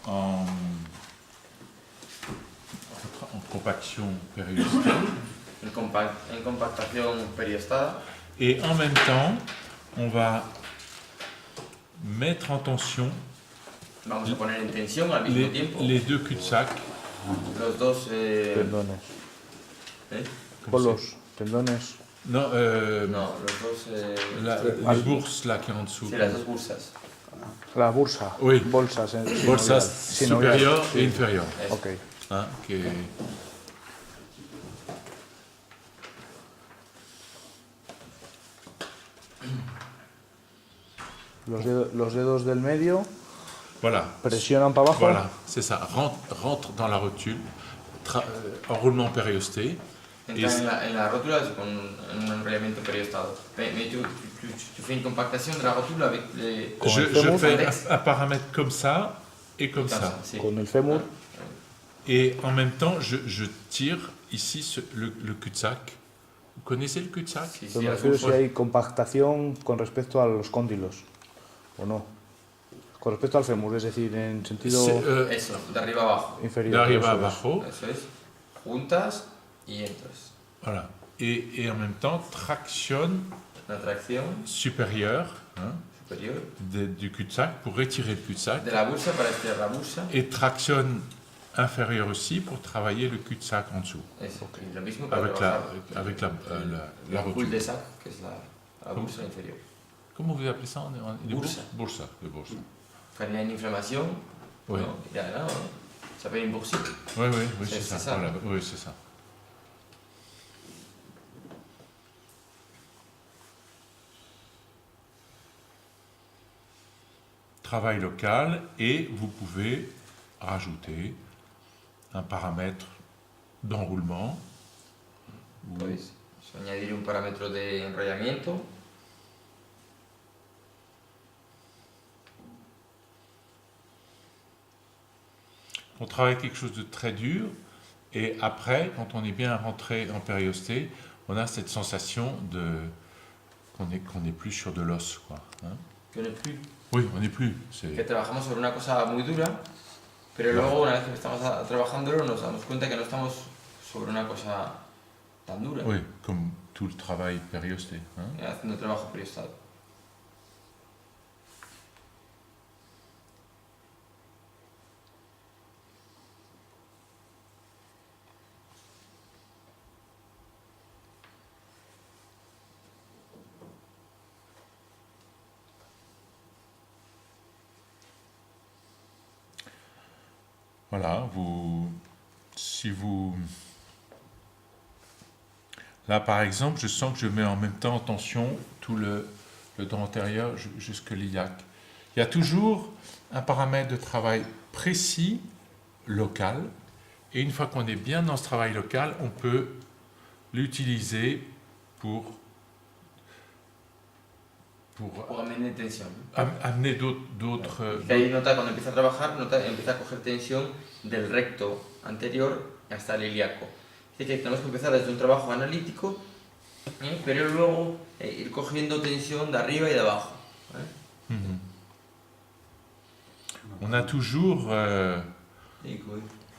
en, en compaction périostée. En compactación periostada. Et en même temps, on va mettre en tension Vamos a poner en tensión al mismo tiempo les deux cul-de-sac. los dos Tendones. Comme Polos, tendones. Non, no, los dos les bourses là qui est en dessous. sí, las dos bursas. La bursa. Oui. Bolsas. Bolsas sinovial. supérieures Sí. et inférieures. Eso. Ok. Hein, qui est- Los dedos del medio Voilà. presionan para abajo. Voilà, c'est ça. Rentre dans la rotule, enroulement périosté. Entra en la rótula con un enrollamiento periostado. Mais tu fais une compactation de la rótula avec les... Je fais un paramètre comme ça et comme ça. Sí. Con el fémur. Et en même temps, je tire ici le cul-de-sac. Vous connaissez le cul-de-sac? Sí, Pero me las refiero si bursas. hay compactación con respecto a los cóndilos. ¿O no? Con respecto al fémur, es decir, en sentido Eso, de arriba abajo. inferior. D'arriba eso es. abajo. Eso es. Juntas y entras. Voilà. Et en même temps, traction La tracción supérieure hein, superior du cul-de-sac pour retirer le cul-de-sac. de la bursa para estirar la bursa. Et traction inférieure aussi pour travailler le cul-de-sac en dessous. Eso. Y lo mismo para Avec trabajar la el rotule. cul-de-sac, que es la bursa inferior. Comment vous appelez ça en Bursa. Bursa, le bursa. Quand il y a une inflammation, Oui. non, il y a là, ça s'appelle une bursite. Oui, c'est C'est ça. ça. Voilà. Oui, c'est ça. Travail local et vous pouvez rajouter un paramètre d'enroulement. Podéis añadir un parámetro de enrollamiento. On travaille quelque chose de très dur et après, quand on est bien rentré en périosté, on a cette sensation qu'on n'est plus sur de l'os, quoi. Hein. Que no es plus. Oui, on n'est plus. Que trabajamos sobre una cosa muy dura, pero luego una vez que estamos trabajándolo nos damos cuenta que no estamos sobre una cosa tan dura, Oui, comme tout le travail périosté. Hein. haciendo trabajo periostado. Voilà, si vous... Là, par exemple, je sens que je mets en même temps en tension tout le dent antérieur jusque l'iliaque. Il y a toujours un paramètre de travail précis, local, et une fois qu'on est bien dans ce travail local, on peut l'utiliser pour Pour amener tensión. amener d'autres... Que ahí nota, cuando empieza a trabajar, empieza a coger tensión del recto anterior hasta el ilíaco. Dice que tenemos que empezar desde un trabajo analítico, pero luego ir cogiendo tensión de arriba y de abajo. Mhm. On a toujours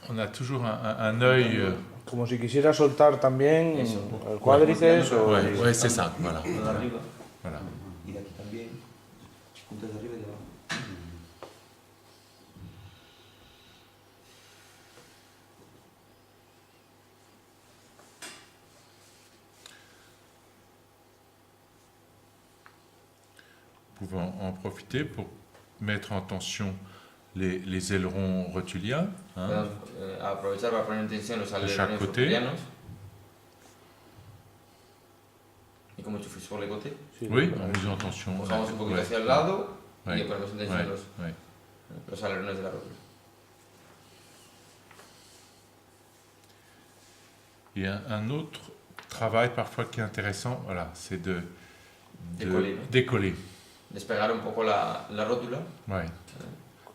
un œil... Como si quisiera soltar también Eso. el cuádriceps o... Ouais, c'est ça, voilà. De arriba Voilà. y de aquí también, puntas de arriba y de abajo. Vous pouvez en profiter pour mettre en tension les ailerons rotuliens. Hein. Podemos aprovechar para poner en tensión los chaque alerones côté. rotulianos. Y como tu fais sur les côtés, Sí, Oui, en mise en tension. bajamos un poquito Ouais. hacia el lado Ouais. y ponemos en tensión Ouais, los ouais. alerones de la rótula. Il y a un autre travail parfois qui est intéressant, voilà, c'est de Décoller, non? décoller. Despegar un poco la rótula, Ouais.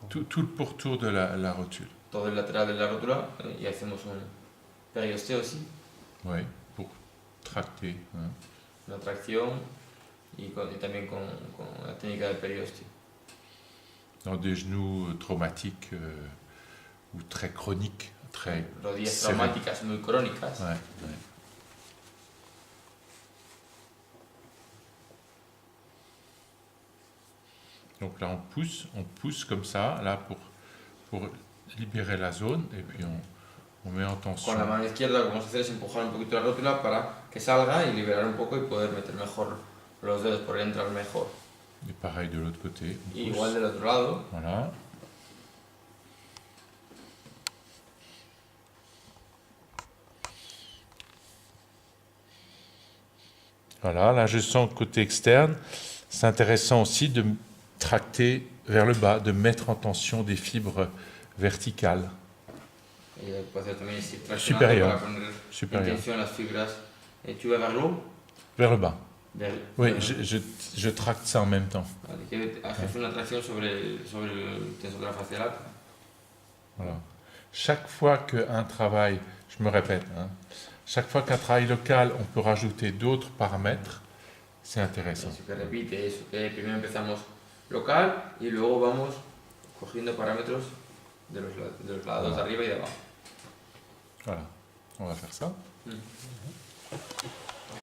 Tout le pourtour de la rotule. todo el lateral de la rótula, y hacemos un periosteo aussi, Ouais, pour tracter. Hein. una tracción y también con la técnica del periosteo. Dans des genoux traumatiques, ou très chroniques, très rodillas sévères. traumáticas muy crónicas. Ouais, ouais. Donc là, on pousse comme ça, là, pour libérer la zone, et puis on met en tension. Con la mano izquierda lo que vamos a hacer es empujar un poquito la rótula para que salga y liberar un poco y poder meter mejor los dedos, poder entrar mejor. Et pareil de l'autre côté. On Y pousse. igual del otro lado. Voilà. Voilà, là je sens le côté externe. C'est intéressant aussi de tracter vers le bas, de mettre en tension des fibres verticales. Y puede hacer también así, traccionando Superior. para poner en Supérieur. tensión las fibras. Tu vas vers l'eau. Vers le bas. Oui, Vers- je tracte ça en même temps. Vale, que haces una tracción sobre el tensor de la fascia lata. Voilà. Chaque fois qu'un travail, je me répète, hein, chaque fois qu'un travail local, on peut rajouter d'autres paramètres, c'est intéressant. Eso que repite, eso que primero empezamos local y luego vamos cogiendo parámetros de los lados de arriba y de abajo. Voilà, on va faire ça.